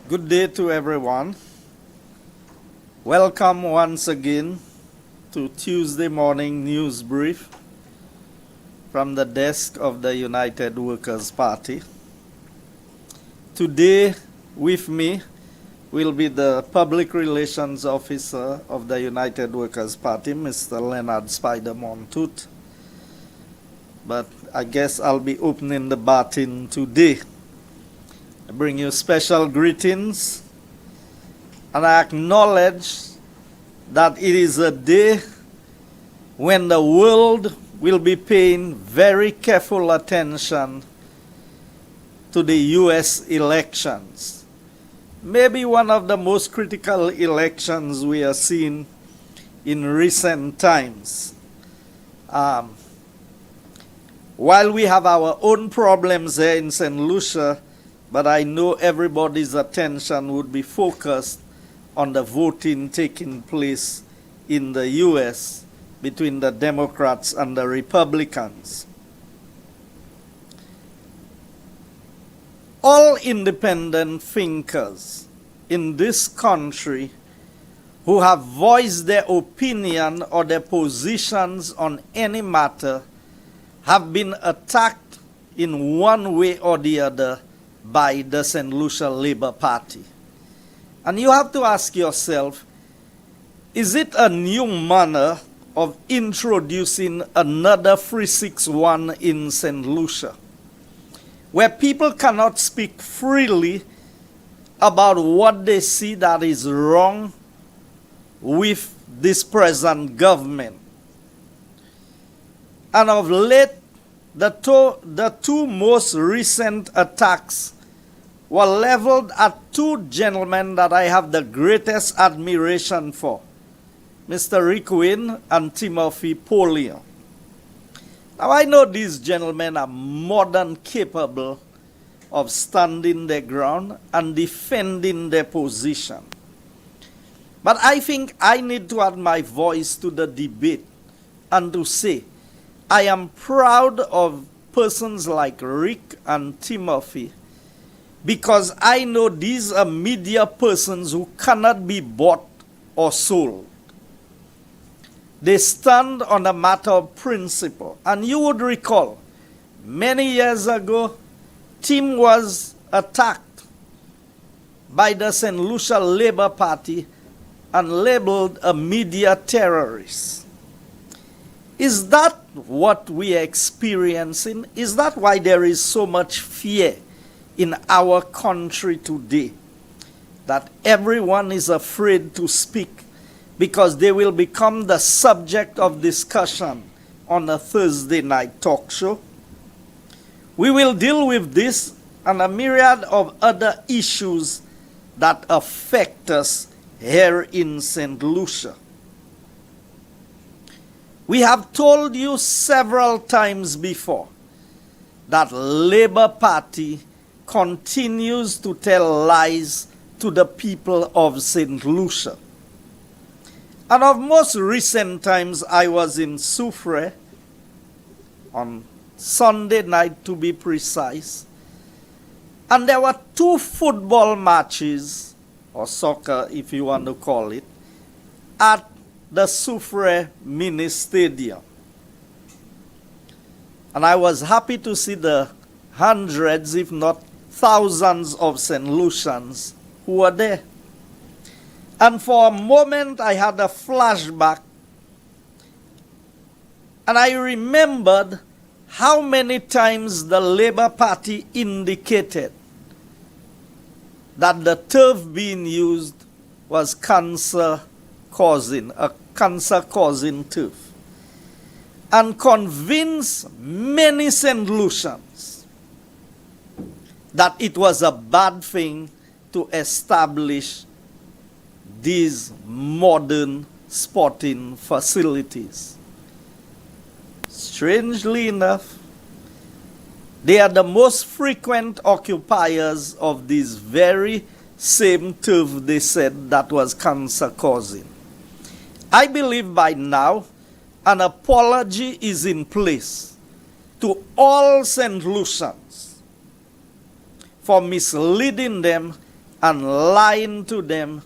Good day to everyone. Welcome once again to Tuesday morning news brief from the desk of the United Workers' Party. Today with me will be the Public Relations Officer of the United Workers' Party, Mr. Leonard Spider Montoot. But I guess I'll be opening the baton today. I bring you special greetings, and I acknowledge that it is a day when the world will be paying very careful attention to the U.S. elections. Maybe one of the most critical elections we have seen in recent times. While we have our own problems here in St. Lucia, but I know everybody's attention would be focused on the voting taking place in the U.S. between the Democrats and the Republicans. All independent thinkers in this country who have voiced their opinion or their positions on any matter have been attacked in one way or the other by the St. Lucia Labour Party. And you have to ask yourself, is it a new manner of introducing another 361 in St. Lucia, where people cannot speak freely about what they see that is wrong with this present government? And of late, the two most recent attacks were leveled at two gentlemen that I have the greatest admiration for, Mr. Rick Wynn and Timothy Polion. Now, I know these gentlemen are more than capable of standing their ground and defending their position. But I think I need to add my voice to the debate and to say, I am proud of persons like Rick and Timothy because I know these are media persons who cannot be bought or sold. They stand on a matter of principle. And you would recall, many years ago, Tim was attacked by the St. Lucia Labour Party and labeled a media terrorist. Is that what we are experiencing? Is that why there is so much fear in our country today? That everyone is afraid to speak because they will become the subject of discussion on a Thursday night talk show? We will deal with this and a myriad of other issues that affect us here in St. Lucia. We have told you several times before that Labour Party continues to tell lies to the people of St. Lucia. And of most recent times, I was in Soufrière on Sunday night, to be precise, and there were two football matches, or soccer if you want to call it, at the Soufrière mini stadium. And I was happy to see the hundreds, if not thousands of St. Lucians who were there. And for a moment I had a flashback, and I remembered how many times the Labour Party indicated that the turf being used was cancer-causing turf, and convinced many St. Lucians that it was a bad thing to establish these modern sporting facilities. Strangely enough, they are the most frequent occupiers of this very same turf they said that was cancer-causing. I believe by now an apology is in place to all St. Lucians for misleading them and lying to them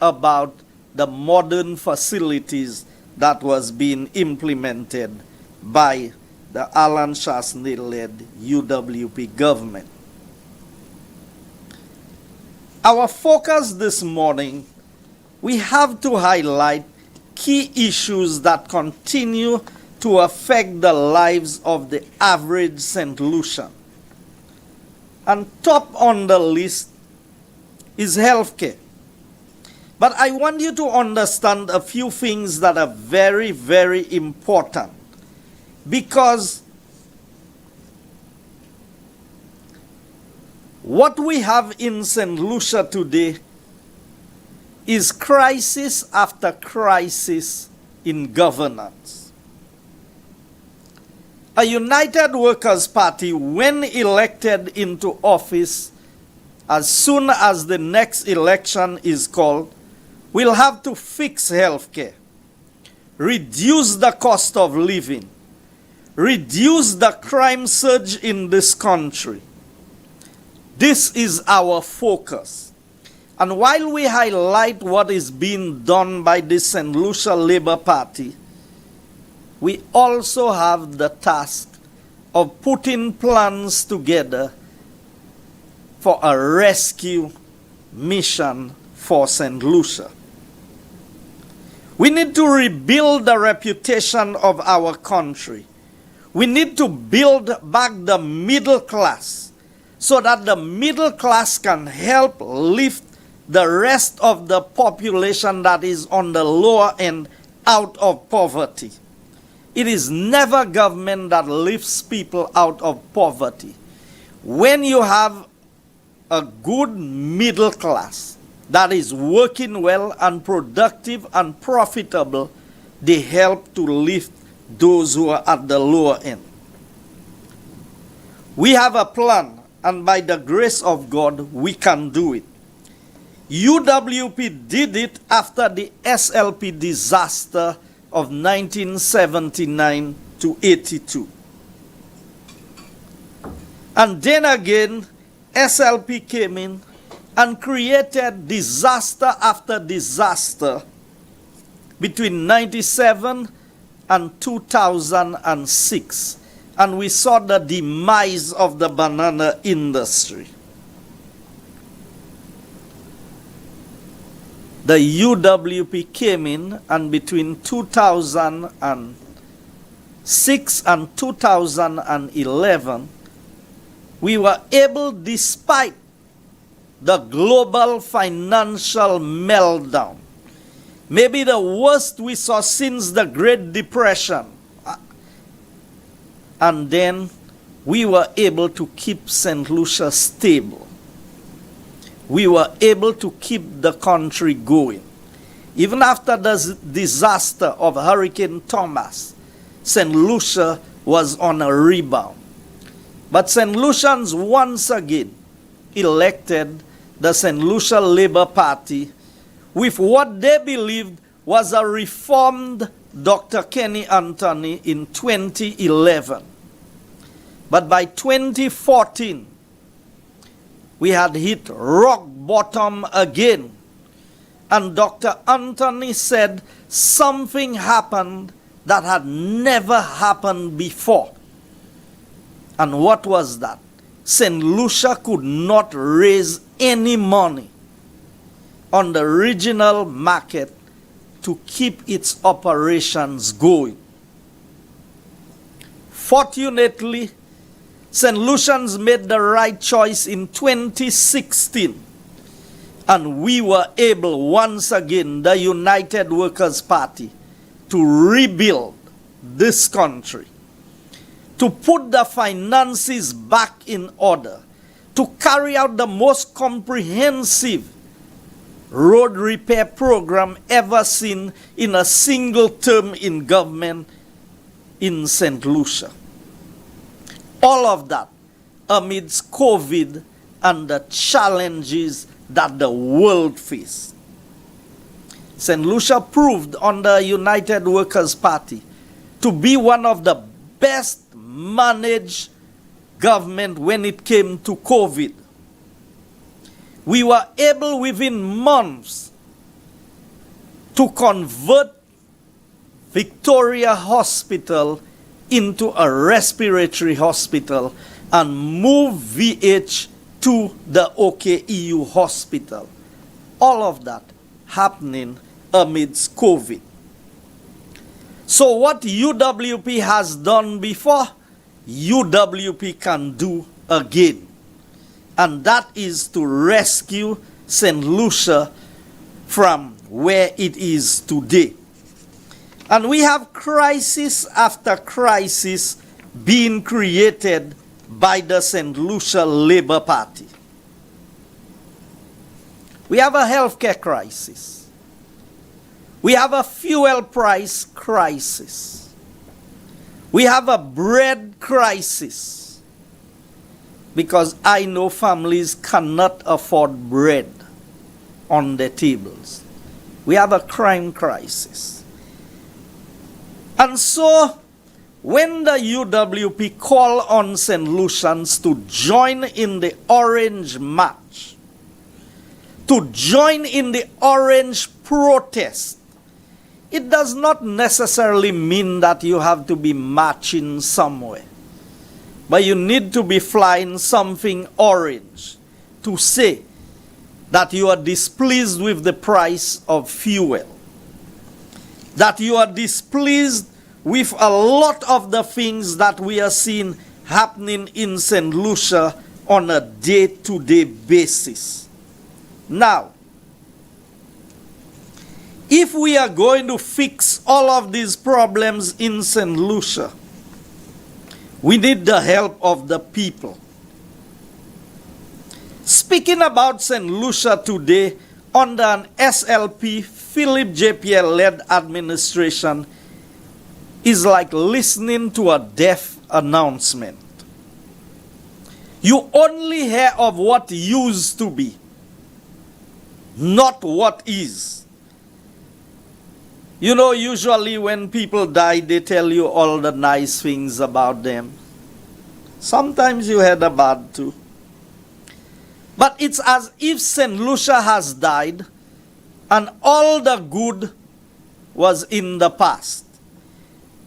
about the modern facilities that was being implemented by the Alan Chasney-led UWP government. Our focus this morning, we have to highlight key issues that continue to affect the lives of the average St. Lucian. And top on the list is healthcare. But I want you to understand a few things that are very, very important. Because what we have in St. Lucia today is crisis after crisis in governance. A United Workers' Party, when elected into office, as soon as the next election is called, will have to fix healthcare, reduce the cost of living, reduce the crime surge in this country. This is our focus. And while we highlight what is being done by the St. Lucia Labour Party, we also have the task of putting plans together for a rescue mission for St. Lucia. We need to rebuild the reputation of our country. We need to build back the middle class so that the middle class can help lift the rest of the population that is on the lower end out of poverty. It is never government that lifts people out of poverty. When you have a good middle class that is working well and productive and profitable, they help to lift those who are at the lower end. We have a plan, and by the grace of God, we can do it. UWP did it after the SLP disaster of 1979 to 82. And then again, SLP came in and created disaster after disaster between 97 and 2006. And we saw the demise of the banana industry. The UWP came in, and between 2006 and 2011, we were able, despite the global financial meltdown, maybe the worst we saw since the Great Depression, and then we were able to keep St. Lucia stable. We were able to keep the country going. Even after the disaster of Hurricane Thomas, St. Lucia was on a rebound. But St. Lucians once again elected the St. Lucia Labour Party with what they believed was a reformed Dr. Kenny Anthony in 2011. But by 2014, we had hit rock bottom again. And Dr. Anthony said something happened that had never happened before. And what was that? St. Lucia could not raise any money on the regional market to keep its operations going. Fortunately, St. Lucians made the right choice in 2016, and we were able once again, the United Workers' Party, to rebuild this country, to put the finances back in order, to carry out the most comprehensive road repair program ever seen in a single term in government in St. Lucia. All of that amidst COVID and the challenges that the world faced. St. Lucia proved under United Workers' Party to be one of the best managed government when it came to COVID. we were able within months to convert Victoria Hospital into a respiratory hospital and move VH to the OKEU hospital. All of that happening amidst COVID. So what UWP has done before, UWP can do again. And that is to rescue St. Lucia from where it is today. And we have crisis after crisis being created by the St. Lucia Labour Party. We have a healthcare crisis. We have a fuel price crisis. We have a bread crisis. Because I know families cannot afford bread on their tables. We have a crime crisis. And so, when the UWP call on St. Lucians to join in the Orange March, to join in the Orange protest, it does not necessarily mean that you have to be marching somewhere. But you need to be flying something orange to say that you are displeased with the price of fuel, that you are displeased with a lot of the things that we are seeing happening in St. Lucia on a day-to-day basis. Now, if we are going to fix all of these problems in St. Lucia, we need the help of the people. Speaking about St. Lucia today, under an SLP, Philip J. Pierre-led administration, is like listening to a deaf announcement. You only hear of what used to be, not what is. You know, usually when people die, they tell you all the nice things about them. Sometimes you hear the bad too. But it's as if St. Lucia has died and all the good was in the past.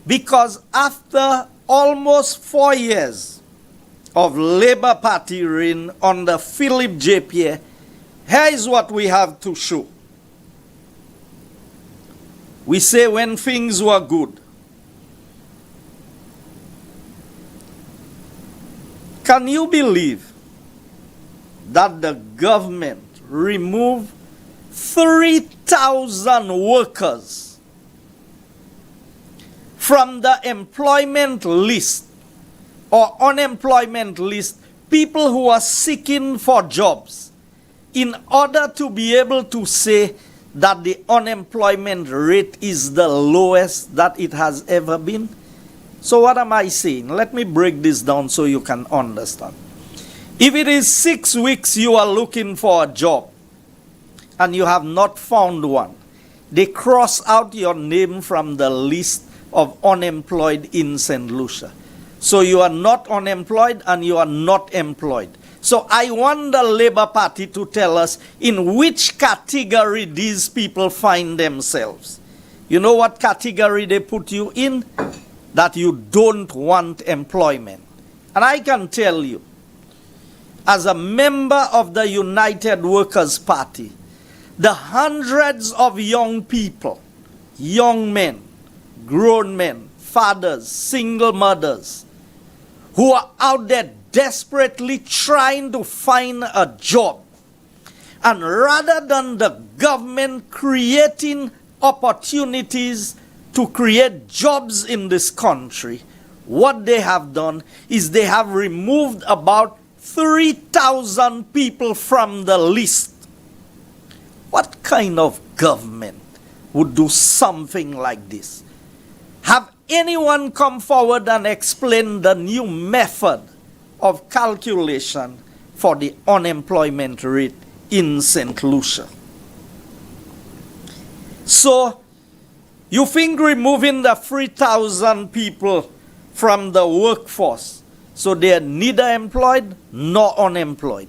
Because after almost 4 years of Labour Party reign under Philip J. Pierre, here is what we have to show. We say when things were good. Can you believe that the government removed 3,000 workers from the employment list or unemployment list, people who are seeking for jobs, in order to be able to say that the unemployment rate is the lowest that it has ever been? So what am I saying? Let me break this down so you can understand. If it is 6 weeks you are looking for a job and you have not found one, they cross out your name from the list of unemployed in St. Lucia. So you are not unemployed and you are not employed. So I want the Labour Party to tell us in which category these people find themselves. You know what category they put you in? That you don't want employment. And I can tell you, as a member of the United Workers' Party, the hundreds of young people, young men, grown men, fathers, single mothers, who are out there desperately trying to find a job. And rather than the government creating opportunities to create jobs in this country, what they have done is they have removed about 3,000 people from the list. What kind of government would do something like this? Have anyone come forward and explain the new method of calculation for the unemployment rate in St. Lucia? So, you think removing the 3,000 people from the workforce, so they are neither employed nor unemployed.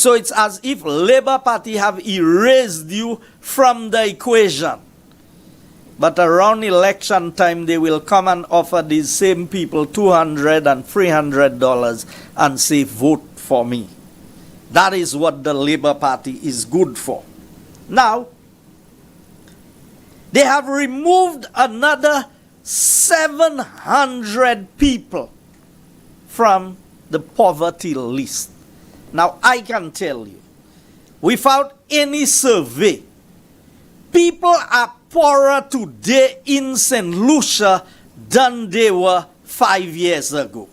So it's as if Labour Party have erased you from the equation. But around election time, they will come and offer these same people $200 and $300 and say, vote for me. That is what the Labour Party is good for. Now, they have removed another 700 people from the poverty list. Now, I can tell you, without any survey, people are poorer today in St. Lucia than they were 5 years ago.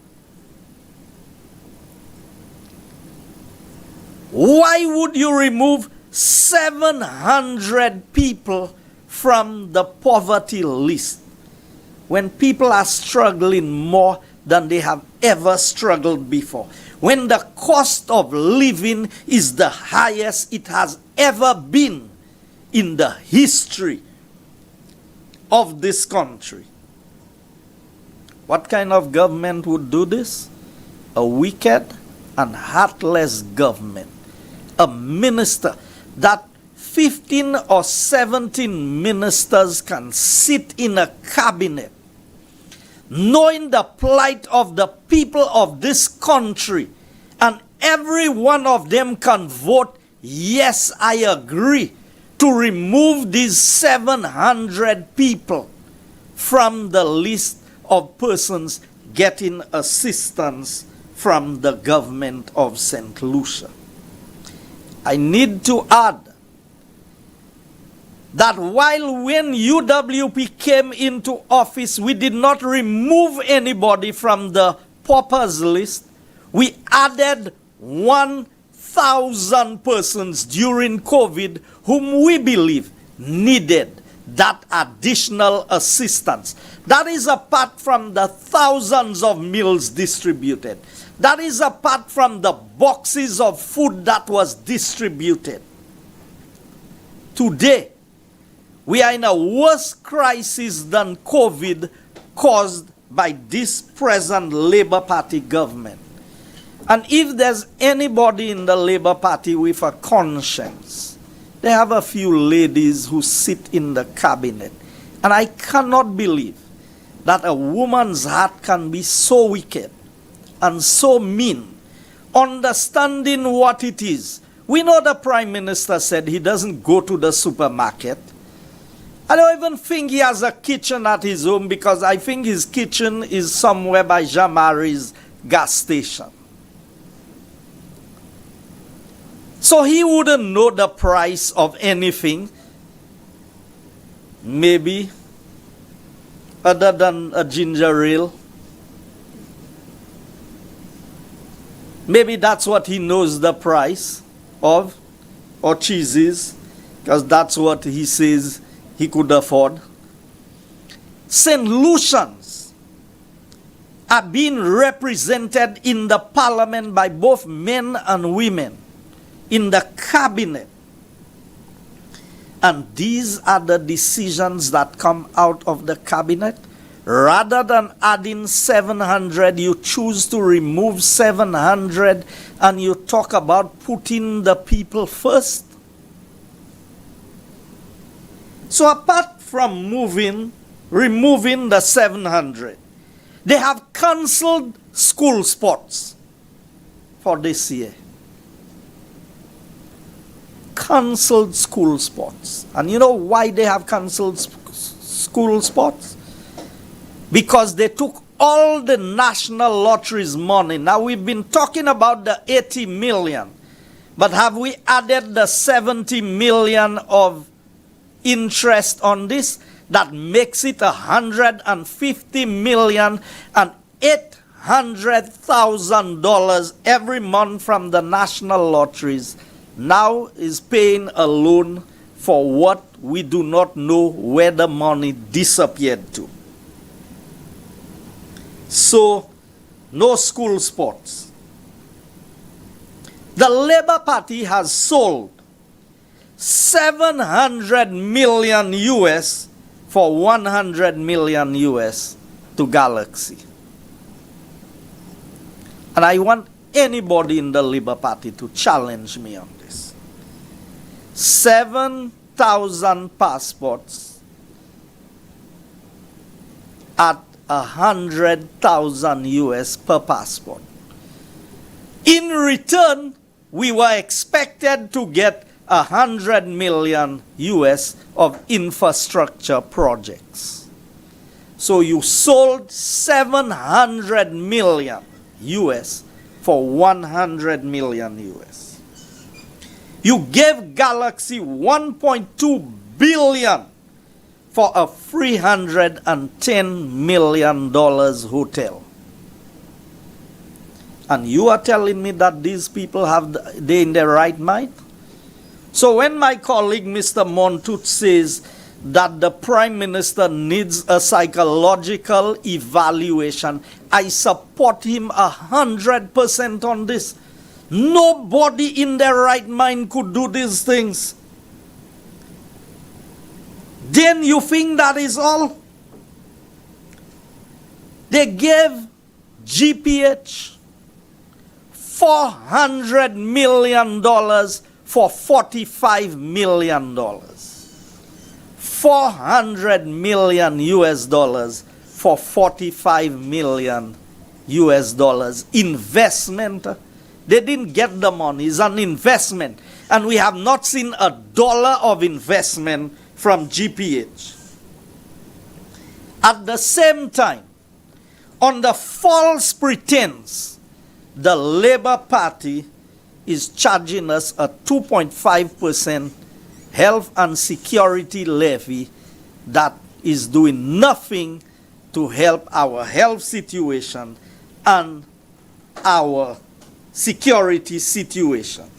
Why would you remove 700 people from the poverty list when people are struggling more than they have ever struggled before? When the cost of living is the highest it has ever been in the history of this country. What kind of government would do this? A wicked and heartless government. A minister that 15 or 17 ministers can sit in a cabinet knowing the plight of the people of this country, and every one of them can vote, yes, I agree, to remove these 700 people from the list of persons getting assistance from the government of St. Lucia. I need to add that while when UWP came into office, we did not remove anybody from the paupers list. We added 1,000 persons during COVID whom we believe needed that additional assistance. That is apart from the thousands of meals distributed. That is apart from the boxes of food that was distributed. Today, we are in a worse crisis than COVID caused by this present Labour Party government. And if there's anybody in the Labour Party with a conscience, they have a few ladies who sit in the cabinet. And I cannot believe that a woman's heart can be so wicked and so mean, understanding what it is. We know the Prime Minister said he doesn't go to the supermarket. I don't even think he has a kitchen at his home, because I think his kitchen is somewhere by Jean-Marie's gas station. So he wouldn't know the price of anything, maybe, other than a ginger ale. Maybe that's what he knows the price of, or cheeses, because that's what he says he could afford. St. Lucians are being represented in the parliament by both men and women, in the cabinet. And these are the decisions that come out of the cabinet. Rather than adding 700, you choose to remove 700, and you talk about putting the people first. So apart from removing the 700, they have cancelled school sports for this year. Cancelled school sports. And you know why they have cancelled school sports? Because they took all the national lottery's money. Now we've been talking about the 80 million, but have we added the 70 million of interest on this? That makes it 150 million and $800,000 every month from the national lotteries now is paying a loan for what we do not know where the money disappeared to. So, no school sports. The Labour Party has sold 700 million US for 100 million US to Galaxy. And I want anybody in the Labour Party to challenge me on this. 7,000 passports at 100,000 US per passport. In return, we were expected to get 100 million US of infrastructure projects. So you sold 700 million US for 100 million US. You gave Galaxy 1.2 billion for a $310 million hotel. And you are telling me that these people they in their right mind? So when my colleague Mr. Montut says that the Prime Minister needs a psychological evaluation, I support him 100% on this. Nobody in their right mind could do these things. Then you think that is all? They gave GPH $400 million for $45 million. 400 million US dollars for 45 million US dollars investment. They didn't get the money. It's an investment. And we have not seen a dollar of investment from GPH. At the same time, on the false pretense, the Labour Party is charging us a 2.5% health and security levy that is doing nothing to help our health situation and our security situation.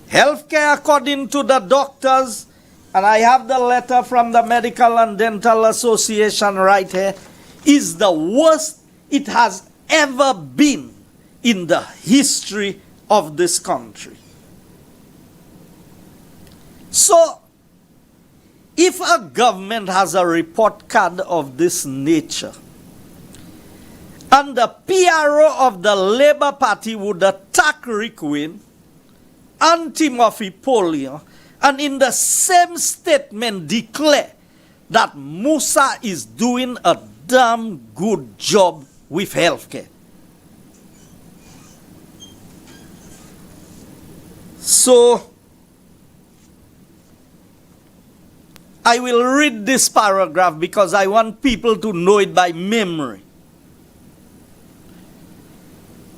Healthcare, according to the doctors, and I have the letter from the Medical and Dental Association right here, is the worst it has ever been in the history of this country. So, if a government has a report card of this nature, and the PRO of the Labour Party would attack Rick Wayne and Timothy Polio, and in the same statement declare that Musa is doing a damn good job with healthcare. So, I will read this paragraph because I want people to know it by memory.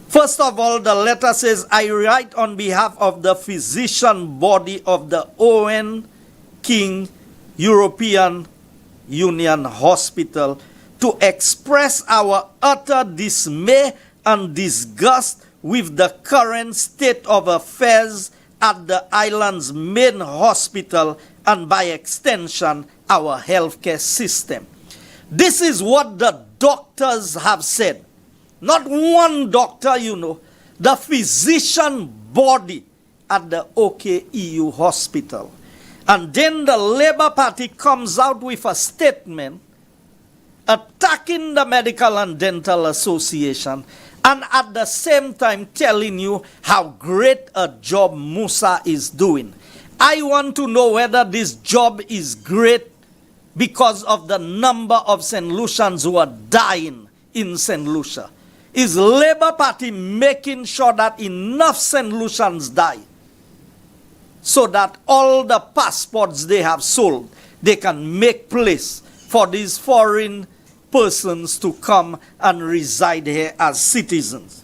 First of all, the letter says, I write on behalf of the physician body of the Owen King European Union Hospital to express our utter dismay and disgust with the current state of affairs at the island's main hospital and by extension our healthcare system. This is what the doctors have said. Not one doctor, the physician body at the OKEU hospital. And then the Labour Party comes out with a statement attacking the Medical and Dental Association and at the same time telling you how great a job Musa is doing. I want to know whether this job is great because of the number of St. Lucians who are dying in St. Lucia. Is Labour Party making sure that enough St. Lucians die so that all the passports they have sold, they can make place for these foreign persons to come and reside here as citizens?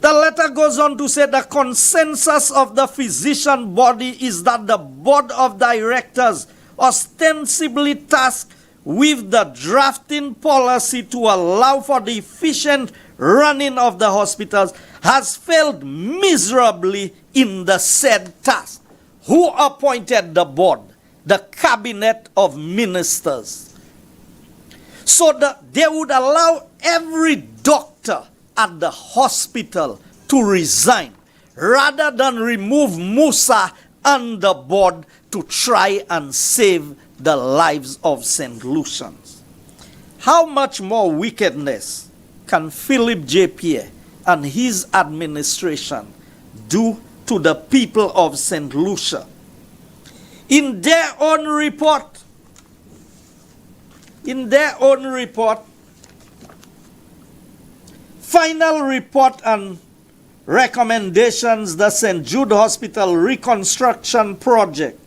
The letter goes on to say the consensus of the physician body is that the board of directors, ostensibly tasked with the drafting policy to allow for the efficient running of the hospitals, has failed miserably in the said task. Who appointed the board? The cabinet of ministers. So that they would allow every doctor at the hospital to resign rather than remove Musa and the board to try and save the lives of St. Lucians. How much more wickedness can Philip J. Pierre and his administration do to the people of St. Lucia. In their own report, final report and recommendations, the St. Jude Hospital Reconstruction Project,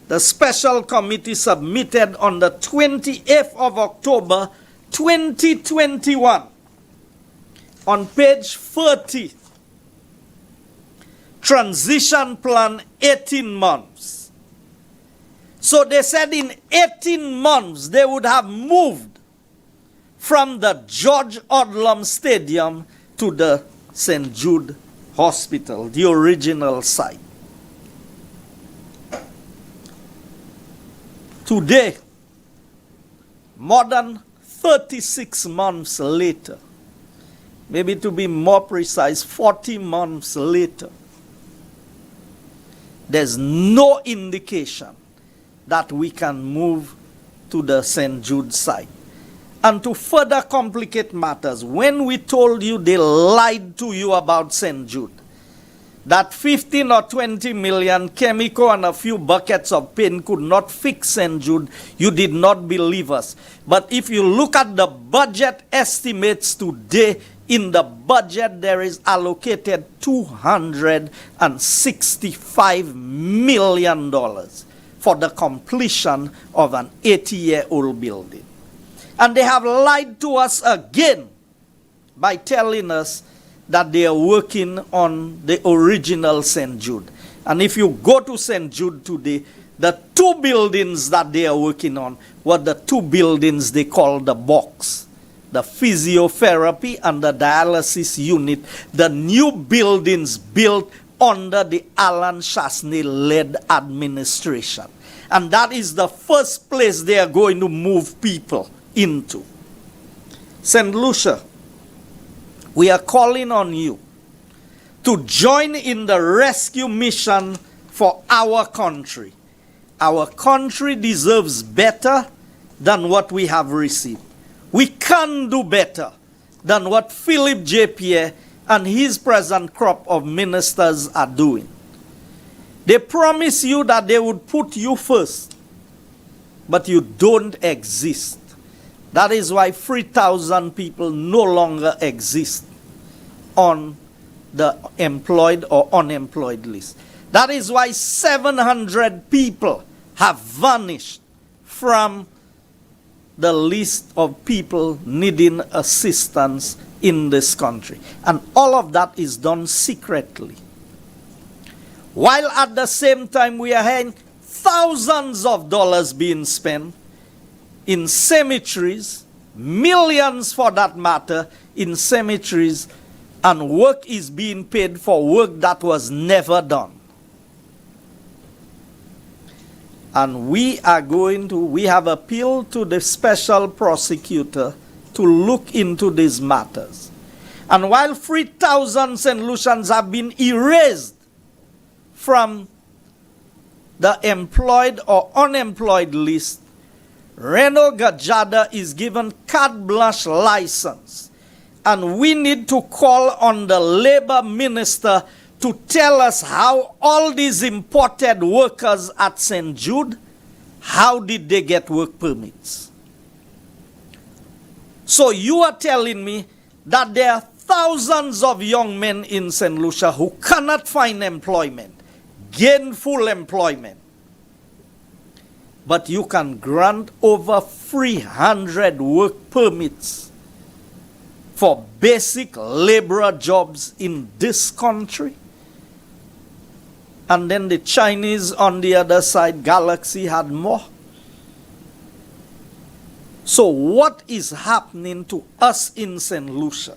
the special committee submitted on the 28th of October 2021 on page 30, transition plan 18 months. So they said in 18 months they would have moved from the George Odlum Stadium to the St. Jude Hospital, the original site. Today, more than 36 months later, maybe to be more precise, 40 months later, there's no indication that we can move to the St. Jude site. And to further complicate matters, when we told you they lied to you about St. Jude, that 15 or 20 million chemical and a few buckets of paint could not fix St. Jude, you did not believe us. But if you look at the budget estimates today, in the budget there is allocated $265 million for the completion of an 80-year-old building. And they have lied to us again by telling us that they are working on the original St. Jude. And if you go to St. Jude today, the two buildings that they are working on were the two buildings they call the box. The physiotherapy and the dialysis unit, the new buildings built under the Alan Chasney-led administration. And that is the first place they are going to move people into. St. Lucia, we are calling on you to join in the rescue mission for our country. Our country deserves better than what we have received. We can do better than what Philip J. Pierre and his present crop of ministers are doing. They promise you that they would put you first, but you don't exist. That is why 3,000 people no longer exist on the employed or unemployed list. That is why 700 people have vanished from the list of people needing assistance in this country. And all of that is done secretly. While at the same time we are hearing thousands of dollars being spent in cemeteries, millions for that matter, in cemeteries, and work is being paid for work that was never done. And we have appealed to the special prosecutor to look into these matters. And while 3,000 St. Lucians have been erased from the employed or unemployed list, Reno Gajada is given carte blanche license. And we need to call on the labor minister to tell us how all these imported workers at St. Jude, how did they get work permits? So you are telling me that there are thousands of young men in St. Lucia who cannot find employment, gainful employment. But you can grant over 300 work permits for basic laborer jobs in this country. And then the Chinese on the other side, Galaxy, had more. So what is happening to us in St. Lucia?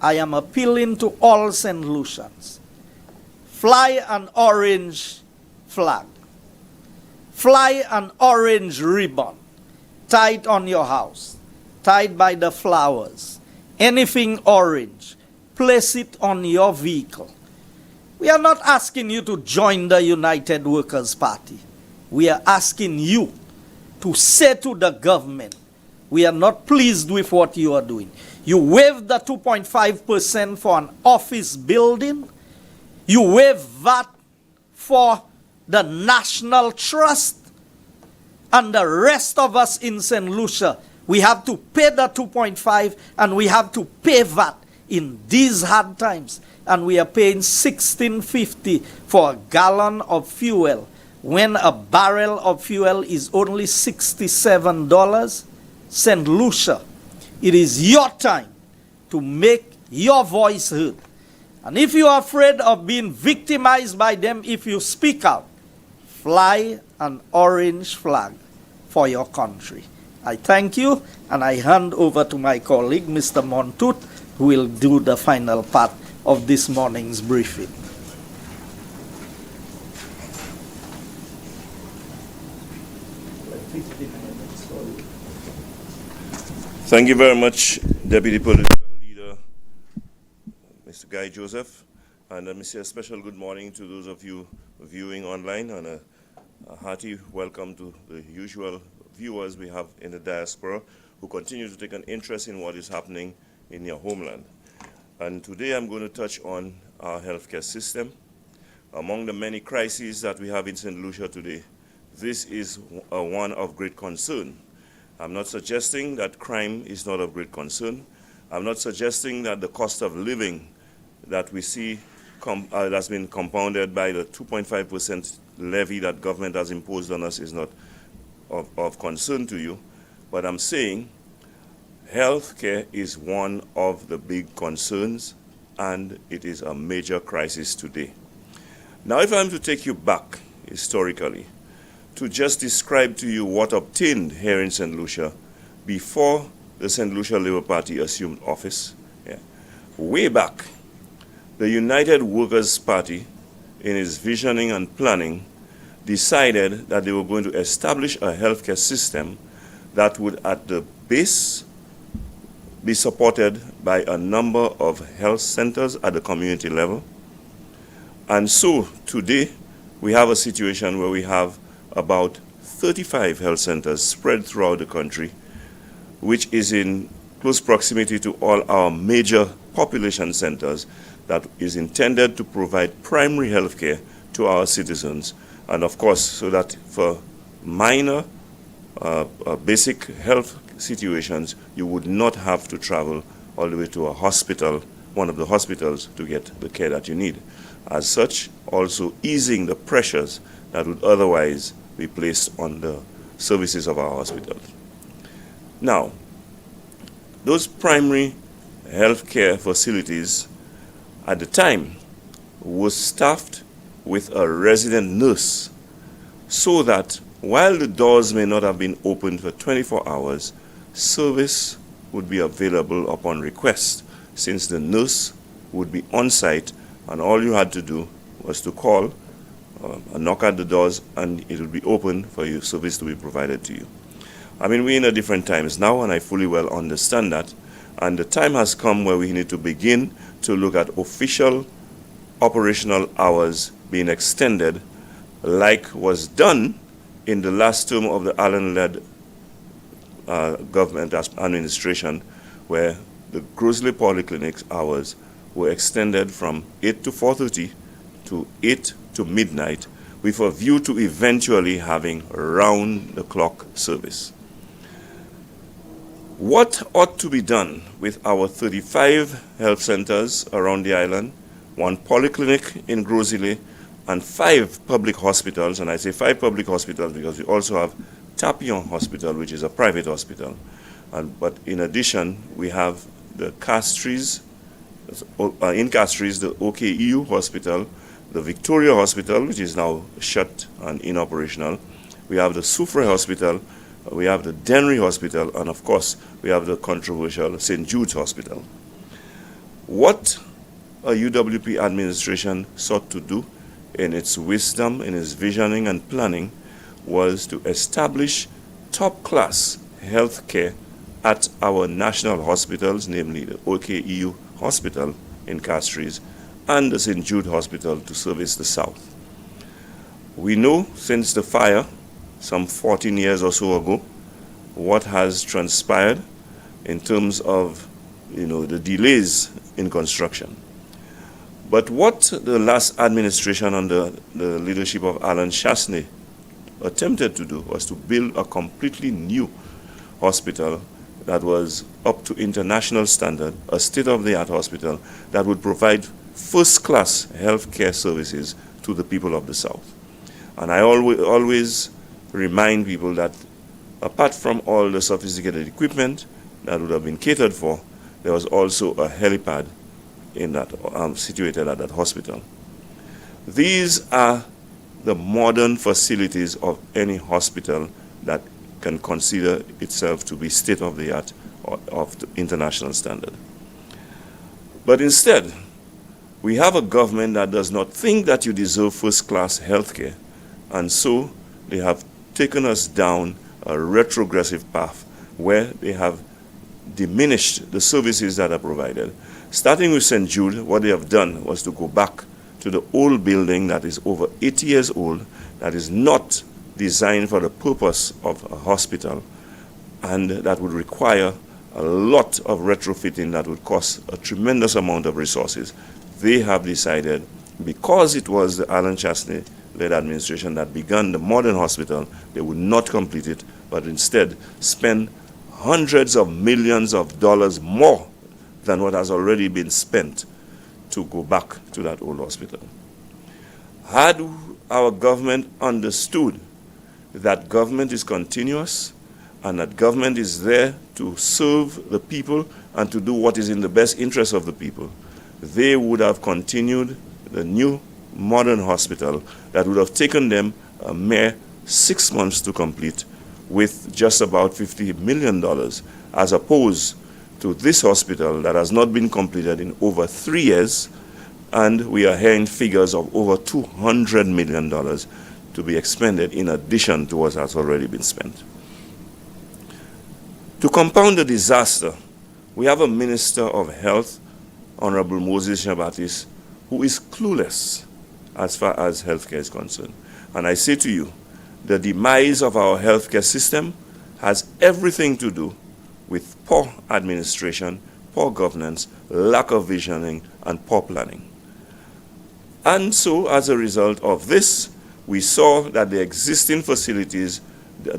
I am appealing to all St. Lucians. Fly an orange flag. Fly an orange ribbon. Tie it on your house. Tied by the flowers. Anything orange. Place it on your vehicle. We are not asking you to join the United Workers' Party. We are asking you to say to the government, We are not pleased with what you are doing. You waived the 2.5% for an office building. You waived VAT for the National Trust. And the rest of us in St. Lucia, we have to pay the 2.5 and we have to pay VAT in these hard times. And we are paying $16.50 for a gallon of fuel when a barrel of fuel is only $67. St. Lucia, it is your time to make your voice heard. And if you are afraid of being victimized by them, if you speak out, fly an orange flag for your country. I thank you, and I hand over to my colleague, Mr. Montut, who will do the final part of this morning's briefing. Thank you very much, Deputy Political Leader, Mr. Guy Joseph. And let me say a special good morning to those of you viewing online, and a hearty welcome to the usual viewers we have in the diaspora who continue to take an interest in what is happening in your homeland. And today I'm going to touch on our healthcare system. Among the many crises that we have in St. Lucia today, this is one of great concern. I'm not suggesting that crime is not of great concern. I'm not suggesting that the cost of living that we see that's been compounded by the 2.5% levy that government has imposed on us is not of concern to you. But I'm saying healthcare is one of the big concerns, and it is a major crisis today. Now, if I'm to take you back historically, to just describe to you what obtained here in St. Lucia before the St. Lucia Labour Party assumed office. Way back, the United Workers' Party, in its visioning and planning, decided that they were going to establish a healthcare system that would, at the base, be supported by a number of health centers at the community level. And so today, we have a situation where we have about 35 health centers spread throughout the country, which is in close proximity to all our major population centers, that is intended to provide primary health care to our citizens. And of course, so that for minor basic health situations, you would not have to travel all the way to a hospital, one of the hospitals, to get the care that you need. As such, also easing the pressures that would otherwise be placed on the services of our hospitals. Now, those primary healthcare facilities at the time were staffed with a resident nurse, so that while the doors may not have been opened for 24 hours, service would be available upon request, since the nurse would be on site, and all you had to do was to call, knock at the doors, and it will be open for your service to be provided to you. I mean, we're in a different times now, and I fully well understand that. And the time has come where we need to begin to look at official operational hours being extended, like was done in the last term of the Allen-led government administration, where the Grosley Polyclinic's hours were extended from 8 to 4:30 to 8 to midnight, with a view to eventually having round-the-clock service. What ought to be done with our 35 health centers around the island, 1 polyclinic in Grosley, and 5 public hospitals? And I say 5 public hospitals because we also have Tapion Hospital, which is a private hospital. But in addition, we have the Castries, in Castries, the OKEU Hospital, the Victoria Hospital, which is now shut and inoperational. We have the Soufre Hospital, we have the Dennery Hospital, and of course, we have the controversial St. Jude's Hospital. What a UWP administration sought to do in its wisdom, in its visioning and planning, was to establish top-class health care at our national hospitals, namely the OKEU Hospital in Castries and the St. Jude Hospital to service the South. We know since the fire, some 14 years or so ago, what has transpired in terms of, the delays in construction. But what the last administration under the leadership of Alan Chasney attempted to do was to build a completely new hospital that was up to international standard, a state-of-the-art hospital that would provide first-class healthcare services to the people of the South. And I always remind people that apart from all the sophisticated equipment that would have been catered for, there was also a helipad in that, situated at that hospital. These are the modern facilities of any hospital that can consider itself to be state-of-the-art or of the international standard. But instead, we have a government that does not think that you deserve first-class healthcare, and so they have taken us down a retrogressive path where they have diminished the services that are provided. Starting with St. Jude, what they have done was to go back to the old building that is over 80 years old, that is not designed for the purpose of a hospital, and that would require a lot of retrofitting that would cost a tremendous amount of resources. They have decided, because it was the Alan Chasney-led administration that began the modern hospital, they would not complete it, but instead spend hundreds of millions of dollars more than what has already been spent to go back to that old hospital. Had our government understood that government is continuous and that government is there to serve the people and to do what is in the best interest of the people, they would have continued the new modern hospital that would have taken them a mere 6 months to complete with just about $50 million, as opposed to this hospital that has not been completed in over 3 years, and we are hearing figures of over $200 million to be expended in addition to what has already been spent. To compound the disaster, we have a Minister of Health, Honorable Moses Shabatis, who is clueless as far as healthcare is concerned. And I say to you, the demise of our healthcare system has everything to do with poor administration, poor governance, lack of visioning, and poor planning. And so, as a result of this, we saw that the existing facilities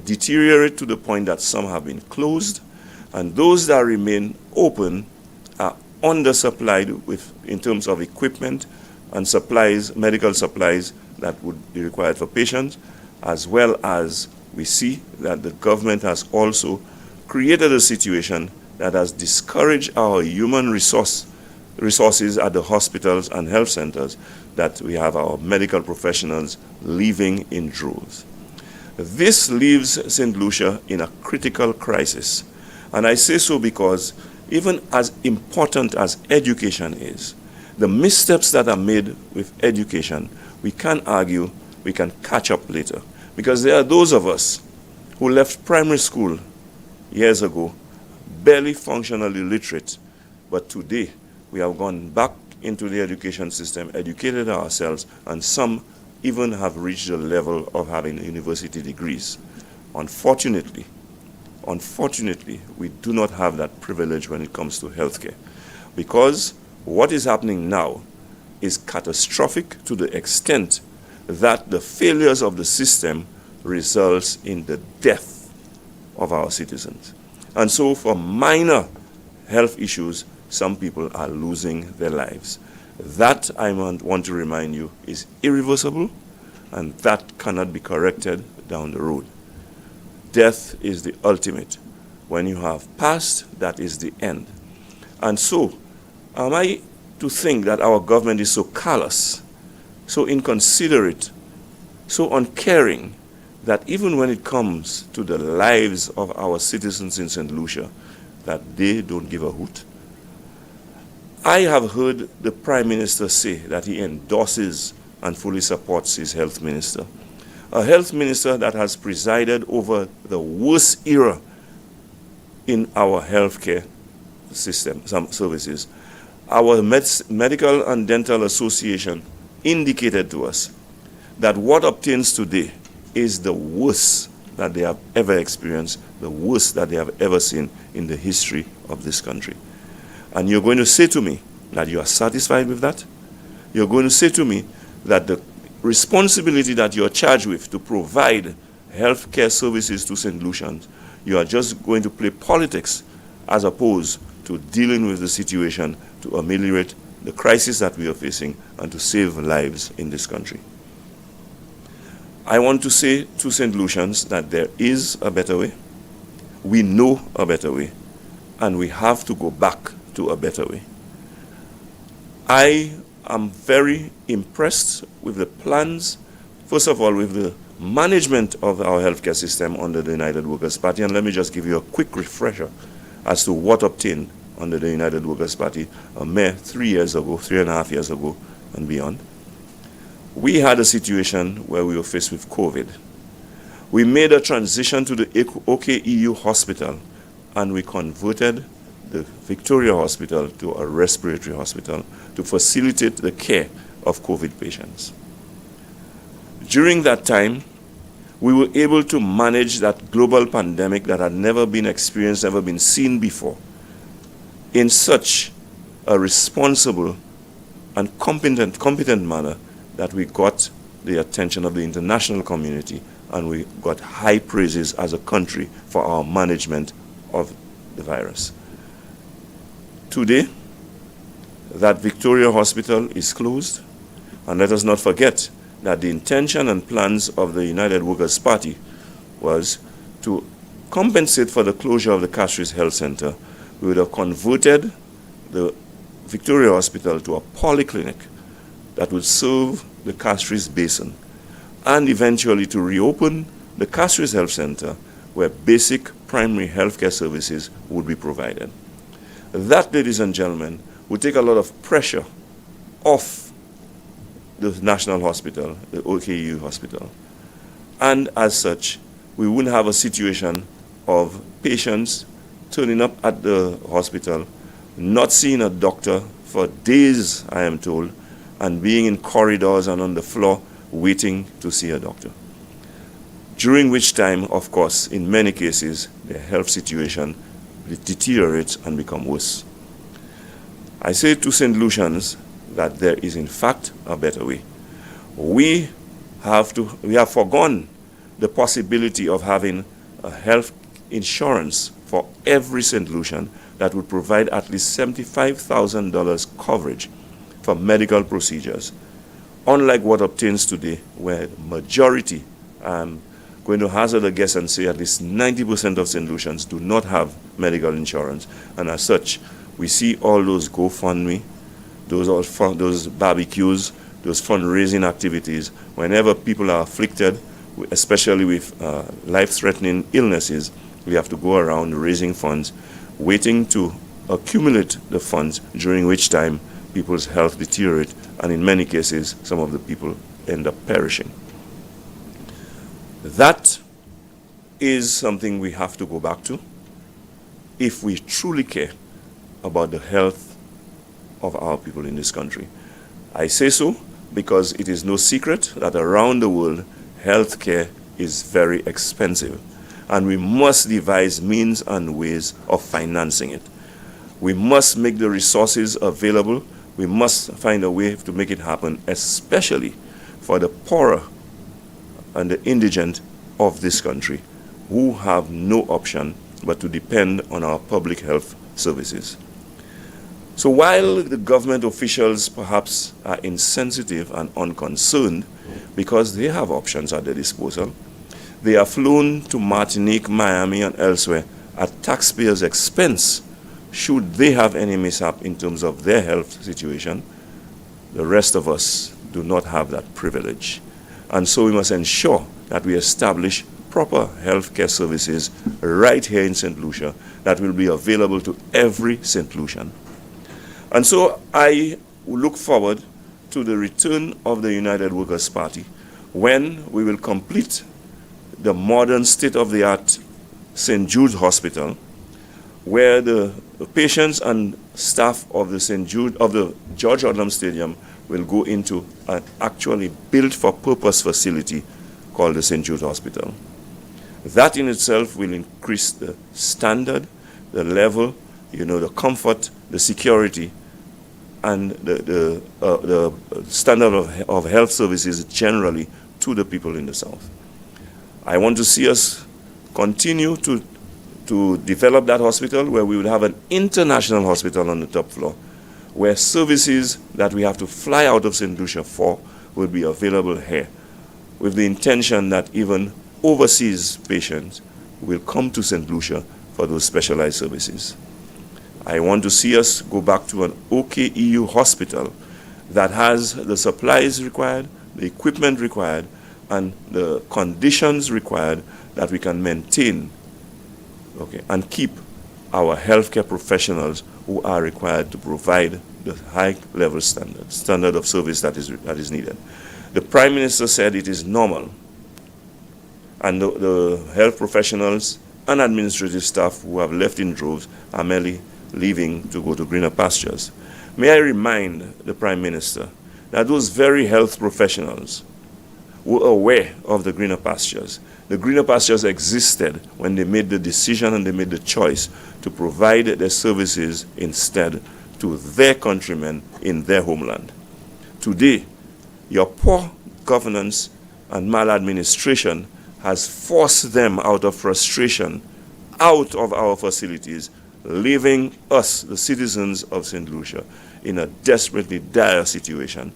deteriorate to the point that some have been closed, and those that remain open are undersupplied in terms of equipment and supplies, medical supplies that would be required for patients, as well as we see that the government has also created a situation that has discouraged our human resources at the hospitals and health centers, that we have our medical professionals leaving in droves. This leaves St. Lucia in a critical crisis. And I say so because even as important as education is, the missteps that are made with education, we can argue we can catch up later. Because there are those of us who left primary school years ago, barely functionally literate, but today we have gone back into the education system, educated ourselves, and some even have reached the level of having university degrees. Unfortunately, we do not have that privilege when it comes to healthcare, because what is happening now is catastrophic to the extent that the failures of the system results in the death of our citizens. And so for minor health issues, some people are losing their lives. That, I want to remind you, is irreversible, and that cannot be corrected down the road. Death is the ultimate. When you have passed, that is the end. And so, am I to think that our government is so callous, so inconsiderate, so uncaring, that even when it comes to the lives of our citizens in St. Lucia, that they don't give a hoot? I have heard the Prime Minister say that he endorses and fully supports his health minister. A health minister that has presided over the worst era in our healthcare system, some services. Our Medical and Dental Association indicated to us that what obtains today is the worst that they have ever experienced, the worst that they have ever seen in the history of this country. And you're going to say to me that you are satisfied with that? You're going to say to me that the responsibility that you're charged with to provide health care services to St. Lucians, you are just going to play politics as opposed to dealing with the situation to ameliorate the crisis that we are facing and to save lives in this country. I want to say to St. Lucians that there is a better way. We know a better way, and we have to go back to a better way. I am very impressed with the plans, first of all, with the management of our healthcare system under the United Workers' Party, and let me just give you a quick refresher as to what obtained under the United Workers' Party a mere 3 years ago, 3.5 years ago, and beyond. We had a situation where we were faced with COVID. We made a transition to the OKEU hospital, and we converted the Victoria Hospital to a respiratory hospital to facilitate the care of COVID patients. During that time, we were able to manage that global pandemic that had never been experienced, never been seen before, in such a responsible and competent manner that we got the attention of the international community, and we got high praises as a country for our management of the virus. Today, that Victoria Hospital is closed, and let us not forget that the intention and plans of the United Workers' Party was to compensate for the closure of the Castries Health Center. We would have converted the Victoria Hospital to a polyclinic that would serve the Castries Basin, and eventually to reopen the Castries Health Center where basic primary healthcare services would be provided. That, ladies and gentlemen, would take a lot of pressure off the National Hospital, the OKU Hospital. And as such, we wouldn't have a situation of patients turning up at the hospital, not seeing a doctor for days, I am told, and being in corridors and on the floor waiting to see a doctor. During which time, of course, in many cases, their health situation deteriorates and becomes worse. I say to St. Lucians that there is in fact a better way. We have forgone the possibility of having a health insurance for every St. Lucian that would provide at least $75,000 coverage for medical procedures, unlike what obtains today, where majority, I'm going to hazard a guess and say at least 90% of St. Lucians do not have medical insurance, and as such, we see all those GoFundMe, those barbecues, those fundraising activities. Whenever people are afflicted, especially with life-threatening illnesses, we have to go around raising funds, waiting to accumulate the funds, during which time people's health deteriorate, and in many cases, some of the people end up perishing. That is something we have to go back to if we truly care about the health of our people in this country. I say so because it is no secret that around the world, health care is very expensive, and we must devise means and ways of financing it. We must make the resources available. We must find a way to make it happen, especially for the poorer and the indigent of this country, who have no option but to depend on our public health services. So while the government officials perhaps are insensitive and unconcerned because they have options at their disposal, they are flown to Martinique, Miami, and elsewhere at taxpayers' expense. Should they have any mishap in terms of their health situation, the rest of us do not have that privilege. And so we must ensure that we establish proper healthcare services right here in St. Lucia that will be available to every St. Lucian. And so I look forward to the return of the United Workers' Party when we will complete the modern state-of-the-art St. Jude Hospital, where the patients and staff of the George Odlum Stadium will go into an actually built-for-purpose facility called the St. Jude Hospital. That in itself will increase the standard, the level, the comfort, the security, and the standard of health services generally to the people in the South. I want to see us continue to develop that hospital where we would have an international hospital on the top floor, where services that we have to fly out of St. Lucia for will be available here, with the intention that even overseas patients will come to St. Lucia for those specialized services. I want to see us go back to an OKEU hospital that has the supplies required, the equipment required, and the conditions required that we can maintain, and keep our healthcare professionals who are required to provide the high level standard of service that is needed. The Prime Minister said it is normal, and the health professionals and administrative staff who have left in droves are merely leaving to go to greener pastures. May I remind the Prime Minister that those very health professionals were aware of the greener pastures. The greener pastures existed when they made the decision and they made the choice to provide their services instead to their countrymen in their homeland. Today, your poor governance and maladministration has forced them out of frustration, out of our facilities, leaving us, the citizens of St. Lucia, in a desperately dire situation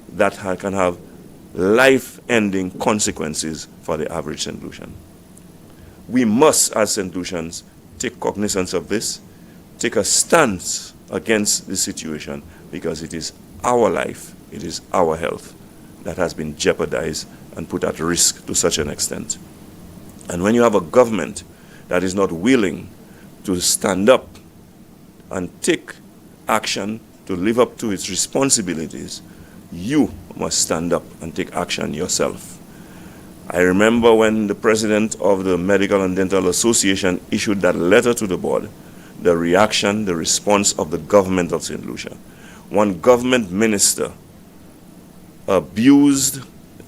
that can have life-ending consequences for the average St. Lucian. We must, as St. Lucians, take cognizance of this, take a stance against this situation, because it is our life, it is our health that has been jeopardized and put at risk to such an extent. And when you have a government that is not willing to stand up and take action to live up to its responsibilities, you must stand up and take action yourself. I remember when the president of the Medical and Dental Association issued that letter to the board, the reaction, the response of the government of St. Lucia. One government minister abused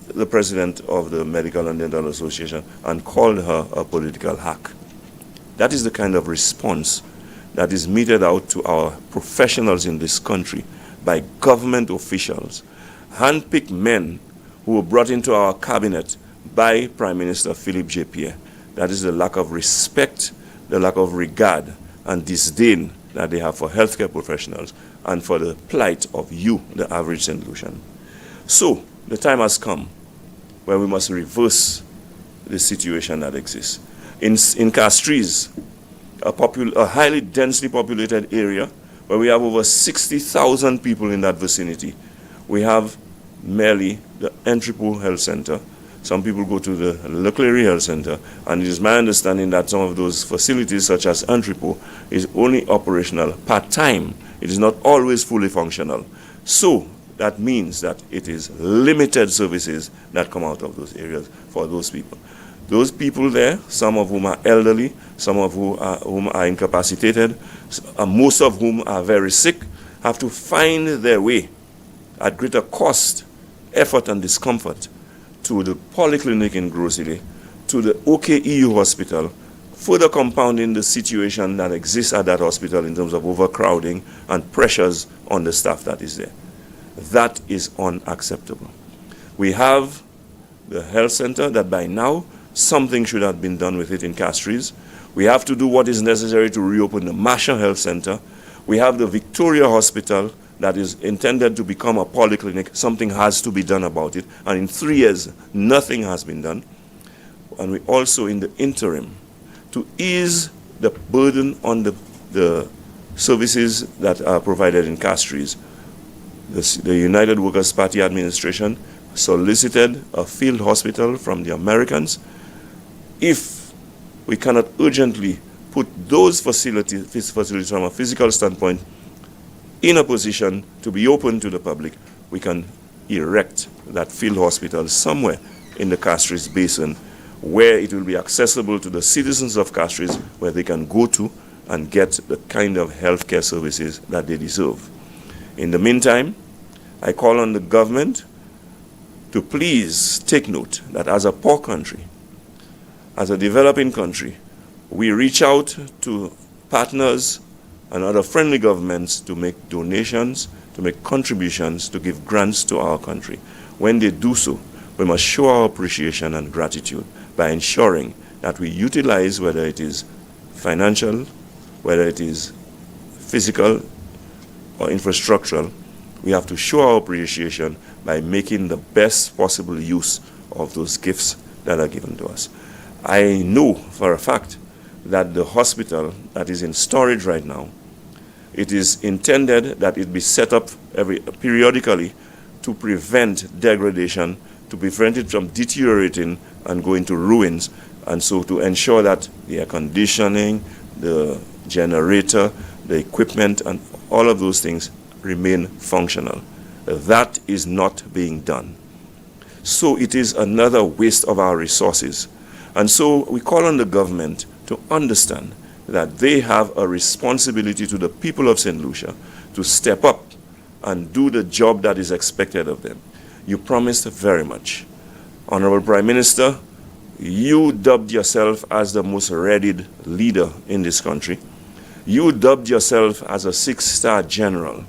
the president of the Medical and Dental Association and called her a political hack. That is the kind of response that is meted out to our professionals in this country by government officials, handpicked men who were brought into our cabinet by Prime Minister Philip J. Pierre. That is the lack of respect, the lack of regard and disdain that they have for healthcare professionals and for the plight of you, the average St. Lucian. So, the time has come where we must reverse the situation that exists. In Castries, a highly densely populated area where we have over 60,000 people in that vicinity, we have merely the Entrepot Health Center. Some people go to the local area health center, and it is my understanding that some of those facilities, such as Entrepot, is only operational part-time. It is not always fully functional. So that means that it is limited services that come out of those areas for those people. Those people there, some of whom are elderly, some of whom are incapacitated, most of whom are very sick, have to find their way at greater cost, effort, and discomfort to the polyclinic in Grosile, to the OKEU hospital, further compounding the situation that exists at that hospital in terms of overcrowding and pressures on the staff that is there. That is unacceptable. We have the health center that by now something should have been done with it in Castries. We have to do what is necessary to reopen the Masha Health Center. We have the Victoria Hospital that is intended to become a polyclinic. Something has to be done about it. And in 3 years, nothing has been done. And we also, in the interim, to ease the burden on the services that are provided in Castries, the United Workers' Party administration solicited a field hospital from the Americans. If we cannot urgently put those facilities from a physical standpoint in a position to be open to the public, we can erect that field hospital somewhere in the Castries Basin where it will be accessible to the citizens of Castries, where they can go to and get the kind of healthcare services that they deserve. In the meantime, I call on the government to please take note that as a poor country, as a developing country, we reach out to partners and other friendly governments to make donations, to make contributions, to give grants to our country. When they do so, we must show our appreciation and gratitude by ensuring that we utilize, whether it is financial, whether it is physical or infrastructural, we have to show our appreciation by making the best possible use of those gifts that are given to us. I know for a fact that the hospital that is in storage right now, it is intended that it be set up periodically to prevent degradation, to prevent it from deteriorating and going to ruins, and so to ensure that the air conditioning, the generator, the equipment, and all of those things remain functional. That is not being done. So it is another waste of our resources. And so we call on the government to understand that they have a responsibility to the people of St. Lucia to step up and do the job that is expected of them. You promised very much. Honorable Prime Minister, you dubbed yourself as the most readied leader in this country. You dubbed yourself as a 6-star general.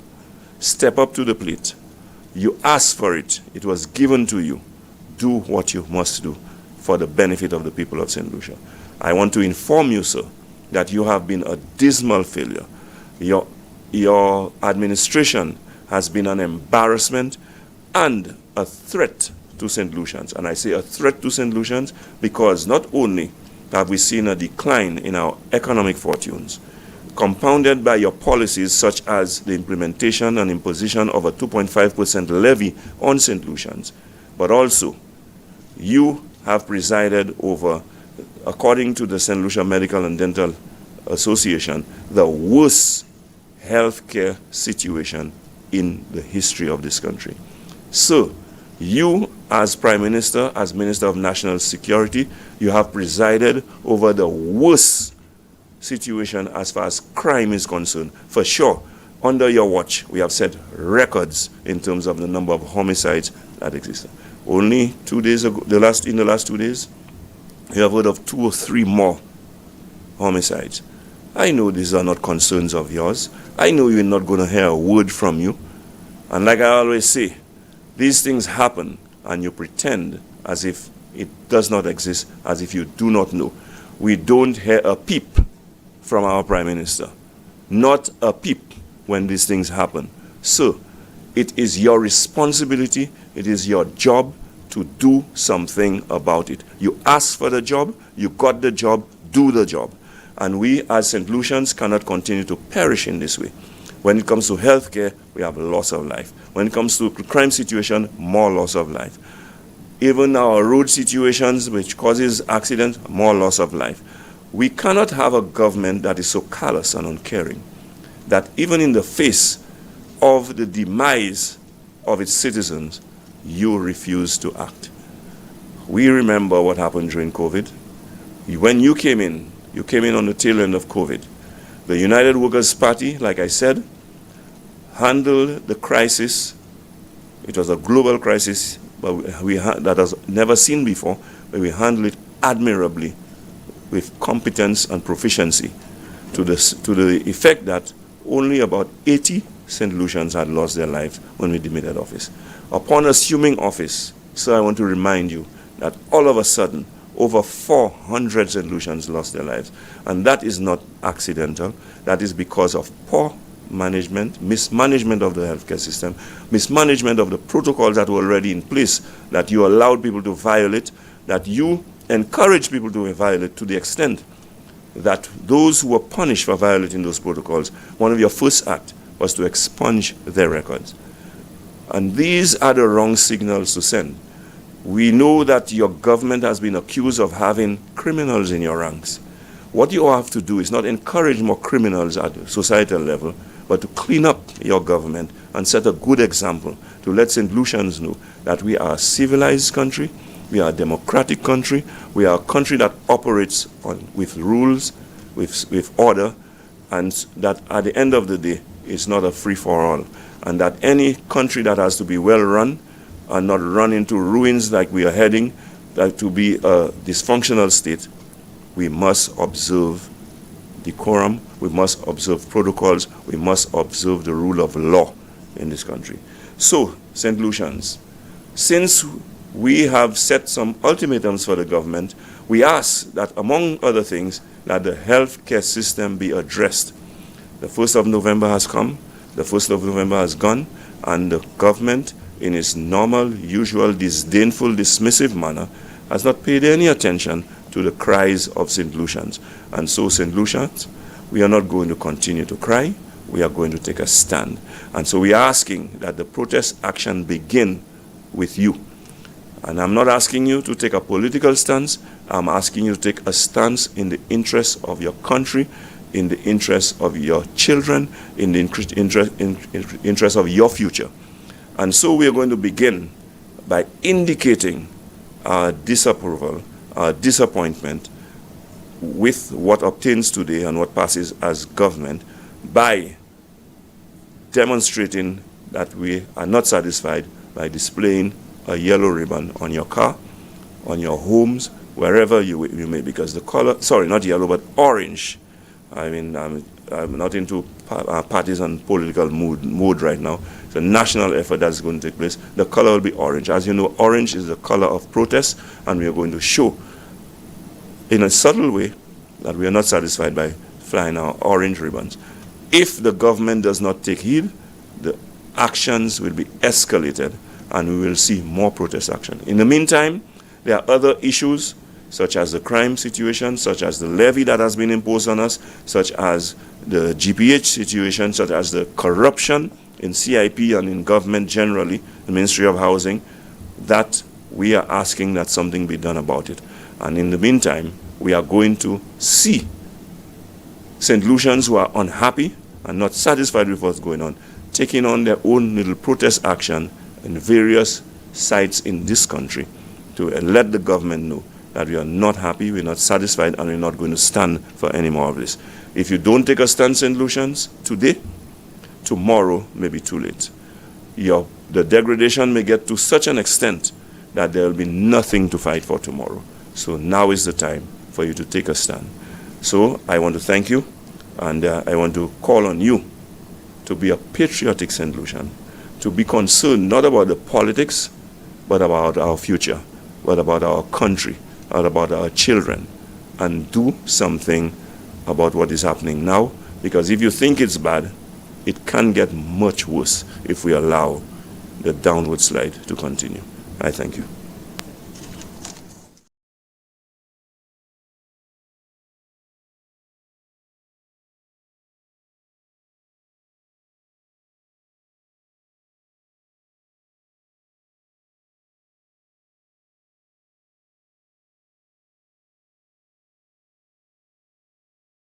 Step up to the plate. You asked for it. It was given to you. Do what you must do for the benefit of the people of St. Lucia. I want to inform you, sir, that you have been a dismal failure. Your administration has been an embarrassment and a threat to St. Lucians. And I say a threat to St. Lucians because not only have we seen a decline in our economic fortunes, compounded by your policies such as the implementation and imposition of a 2.5% levy on St. Lucians, but also you have presided over, according to the St. Lucia Medical and Dental Association, the worst healthcare situation in the history of this country. So, you as Prime Minister, as Minister of National Security, you have presided over the worst situation as far as crime is concerned. For sure, under your watch, we have set records in terms of the number of homicides that exist. Only 2 days ago, in the last 2 days, you have heard of 2 or 3 more homicides. I know these are not concerns of yours. I know you're not going to hear a word from you. And like I always say, these things happen and you pretend as if it does not exist, as if you do not know. We don't hear a peep from our Prime Minister. Not a peep when these things happen. So, it is your responsibility, it is your job to do something about it. You asked for the job, you got the job, do the job. And we as St. Lucians cannot continue to perish in this way. When it comes to healthcare, we have loss of life. When it comes to crime situation, more loss of life. Even our road situations, which causes accidents, more loss of life. We cannot have a government that is so callous and uncaring that even in the face of the demise of its citizens, you refuse to act. We remember what happened during COVID. When you came in on the tail end of COVID. The United Workers' Party, like I said, handled the crisis. It was a global crisis but that was never seen before, but we handled it admirably with competence and proficiency to the effect that only about 80 St. Lucians had lost their lives when we demitted office. Upon assuming office, sir, I want to remind you that all of a sudden, over 400 St. Lucians lost their lives. And that is not accidental. That is because of poor management, mismanagement of the healthcare system, mismanagement of the protocols that were already in place, that you allowed people to violate, that you encouraged people to violate to the extent that those who were punished for violating those protocols, one of your first acts was to expunge their records. And these are the wrong signals to send. We know that your government has been accused of having criminals in your ranks. What you have to do is not encourage more criminals at the societal level, but to clean up your government and set a good example to let St. Lucians know that we are a civilized country, we are a democratic country, we are a country that operates with rules, with order, and that at the end of the day, it's not a free-for-all. And that any country that has to be well run and not run into ruins like we are heading to be a dysfunctional state, we must observe decorum, we must observe protocols, we must observe the rule of law in this country. So, St. Lucians, since we have set some ultimatums for the government, we ask that, among other things, that the healthcare system be addressed. The 1st of November has come, the 1st of November has gone, and the government, in its normal, usual, disdainful, dismissive manner, has not paid any attention to the cries of St. Lucians. And so, St. Lucians, we are not going to continue to cry, we are going to take a stand. And so we are asking that the protest action begin with you. And I'm not asking you to take a political stance, I'm asking you to take a stance in the interest of your country, in the interest of your children, in the interest of your future. And so we are going to begin by indicating our disapproval, our disappointment with what obtains today and what passes as government by demonstrating that we are not satisfied by displaying a yellow ribbon on your car, on your homes, wherever you may, because the color, sorry, not yellow, but orange. I mean, I'm not into parties and political mood right now. It's a national effort that's going to take place. The color will be orange. As you know, orange is the color of protest, and we are going to show in a subtle way that we are not satisfied by flying our orange ribbons. If the government does not take heed, the actions will be escalated, and we will see more protest action. In the meantime, there are other issues, such as the crime situation, such as the levy that has been imposed on us, such as the GPH situation, such as the corruption in CIP and in government generally, the Ministry of Housing, that we are asking that something be done about it. And in the meantime, we are going to see St. Lucians who are unhappy and not satisfied with what's going on, taking on their own little protest action in various sites in this country to let the government know that we are not happy, we're not satisfied, and we're not going to stand for any more of this. If you don't take a stand, St. Lucians, today, tomorrow may be too late. The degradation may get to such an extent that there will be nothing to fight for tomorrow. So now is the time for you to take a stand. So I want to thank you, and I want to call on you to be a patriotic St. Lucian, to be concerned not about the politics, but about our future, but about our country, and about our children, and do something about what is happening now, because if you think it's bad, it can get much worse if we allow the downward slide to continue. I thank you.